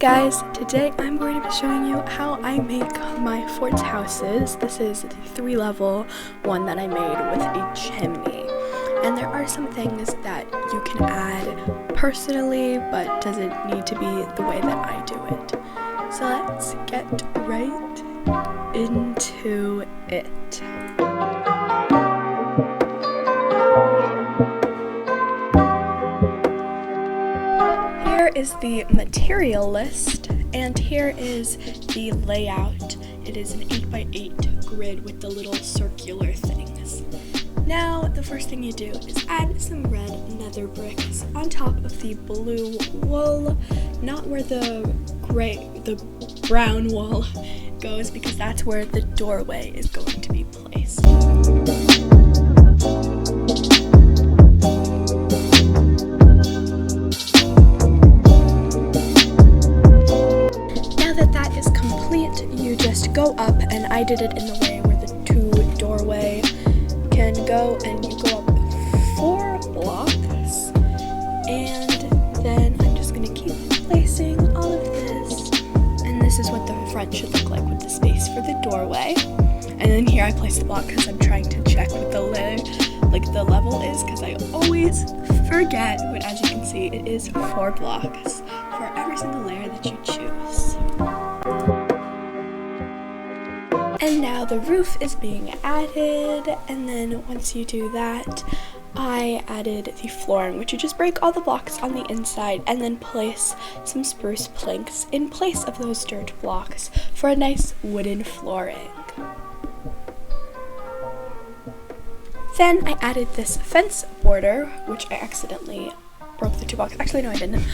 Guys, today I'm going to be showing you how I make my fort houses. This is the 3-level one that I made with a chimney. And there are some things that you can add personally, but doesn't need to be the way that I do it. So let's get right into it. Here is the material list, and here is the layout. It is an 8x8 grid with the little circular things. Now, the first thing you do is add some red nether bricks on top of the blue wool, not where the brown wool goes, because that's where the doorway is going to be placed. You just go up, and I did it in the way where the 2 doorway can go, and you go up 4 blocks, and then I'm just going to keep placing all of this, and this is what the front should look like with the space for the doorway. And then here I place the block because I'm trying to check what the level is, because I always forget, but as you can see, it is 4 blocks for every single layer that you choose. And now the roof is being added, and then once you do that, I added the flooring, which you just break all the blocks on the inside and then place some spruce planks in place of those dirt blocks for a nice wooden flooring. Then I added this fence border, which I accidentally broke the 2 blocks. Actually, no, I didn't.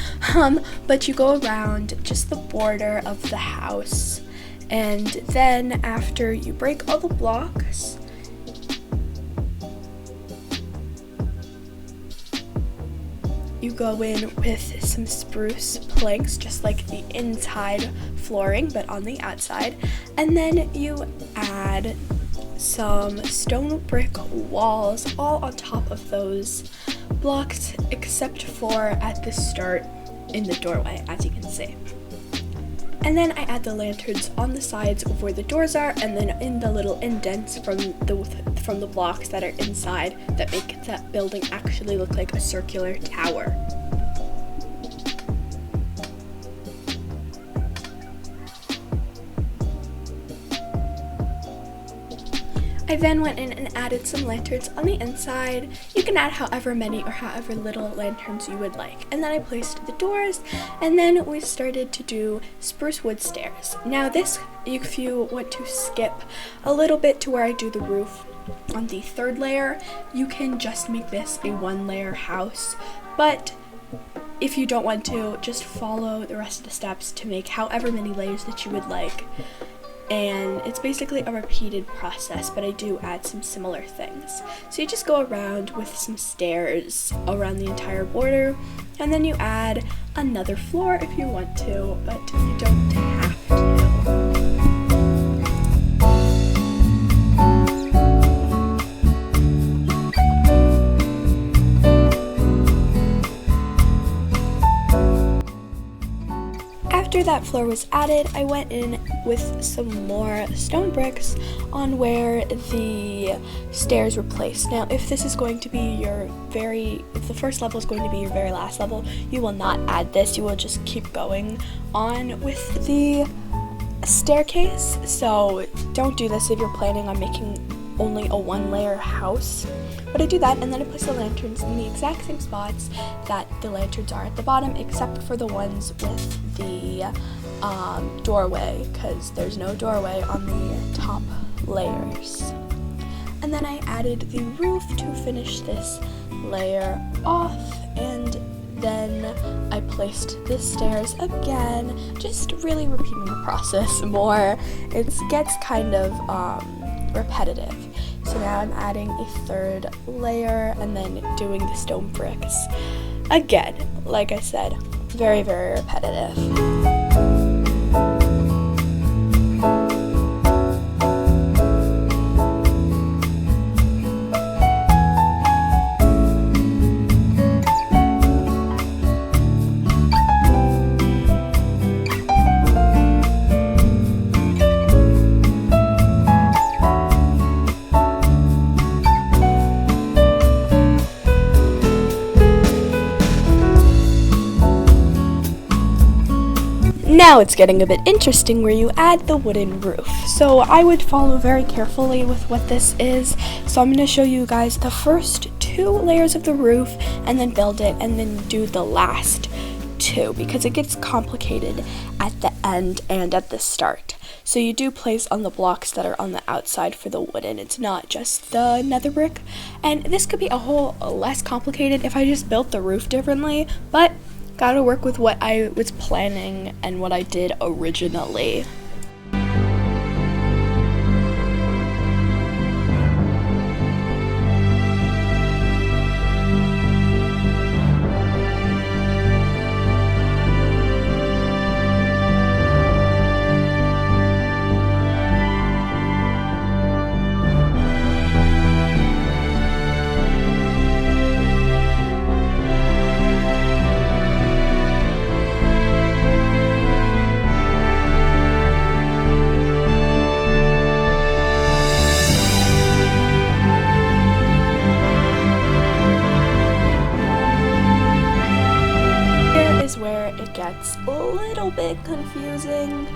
But you go around just the border of the house. And then after you break all the blocks, you go in with some spruce planks, just like the inside flooring, but on the outside. And then you add some stone brick walls all on top of those blocks, except for at the start in the doorway, as you can see. And then I add the lanterns on the sides of where the doors are, and then in the little indents from the blocks that are inside that make that building actually look like a circular tower. I then went in and added some lanterns on the inside. You can add however many or however little lanterns you would like. And then I placed the doors, and then we started to do spruce wood stairs. Now this, if you want to skip a little bit to where I do the roof on the 3rd layer, you can just make this a 1-layer house. But if you don't want to, just follow the rest of the steps to make however many layers that you would like. And it's basically a repeated process, but I do add some similar things. So you just go around with some stairs around the entire border, and then you add another floor if you want to, but you don't have to. After that floor was added, I went in with some more stone bricks on where the stairs were placed. Now, if this is going to be if the first level is going to be your very last level, you will not add this. You will just keep going on with the staircase. So don't do this if you're planning on making only a 1-layer house. But I do that, and then I place the lanterns in the exact same spots that the lanterns are at the bottom, except for the ones with the doorway, because there's no doorway on the top layers. And then I added the roof to finish this layer off, and then I placed the stairs again, just really repeating the process more. It gets kind of repetitive. So now I'm adding a 3rd layer and then doing the stone bricks. Again, like I said, very, very repetitive. Now it's getting a bit interesting where you add the wooden roof. So I would follow very carefully with what this is. So I'm going to show you guys the first 2 layers of the roof and then build it and then do the last 2 because it gets complicated at the end and at the start. So you do place on the blocks that are on the outside for the wooden. It's not just the nether brick. And this could be a whole less complicated if I just built the roof differently, but gotta work with what I was planning and what I did originally. Is where it gets a little bit confusing,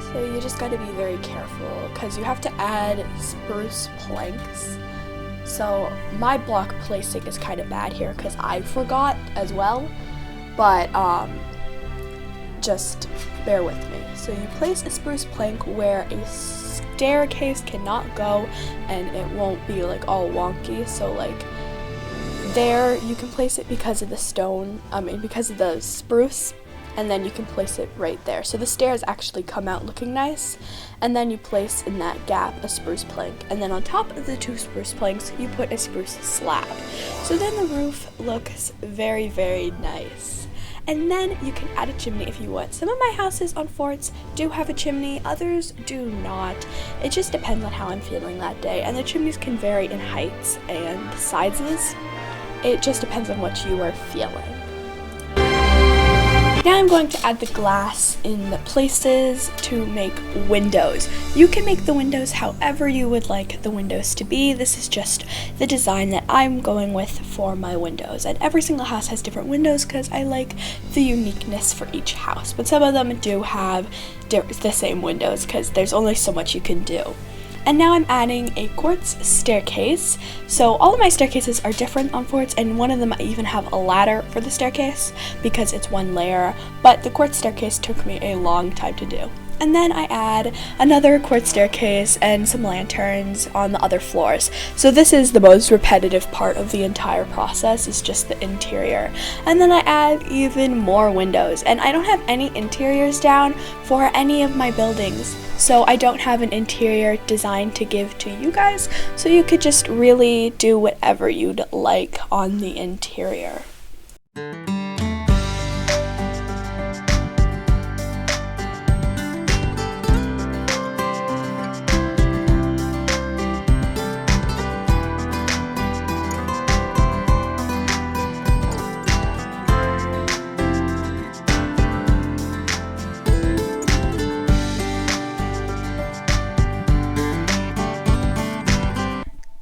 so you just got to be very careful because you have to add spruce planks. So my block placing is kind of bad here because I forgot as well, but just bear with me. So you place a spruce plank where a staircase cannot go and it won't be like all wonky, so like there you can place it because of the stone, because of the spruce, and then you can place it right there. So the stairs actually come out looking nice, and then you place in that gap a spruce plank, and then on top of the 2 spruce planks you put a spruce slab. So then the roof looks very, very nice. And then you can add a chimney if you want. Some of my houses on forts do have a chimney, others do not. It just depends on how I'm feeling that day, and the chimneys can vary in heights and sizes. It just depends on what you are feeling. Now I'm going to add the glass in the places to make windows. You can make the windows however you would like the windows to be. This is just the design that I'm going with for my windows. And every single house has different windows because I like the uniqueness for each house. But some of them do have the same windows because there's only so much you can do. And now I'm adding a quartz staircase. So all of my staircases are different on forts, and one of them I even have a ladder for the staircase because it's 1 layer, but the quartz staircase took me a long time to do. And then I add another quartz staircase and some lanterns on the other floors. So this is the most repetitive part of the entire process, is just the interior. And then I add even more windows, and I don't have any interiors down for any of my buildings. So I don't have an interior design to give to you guys, so you could just really do whatever you'd like on the interior.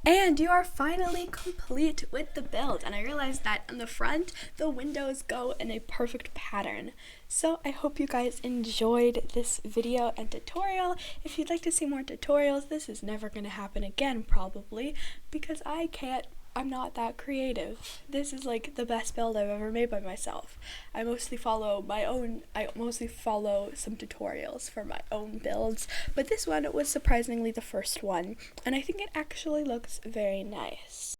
And you are finally complete with the build, and I realized that on the front the windows go in a perfect pattern. So I hope you guys enjoyed this video and tutorial. If you'd like to see more tutorials, this is never going to happen again probably because I'm not that creative. This is like the best build I've ever made by myself. I mostly follow some tutorials for my own builds, but this one was surprisingly the first one, and I think it actually looks very nice.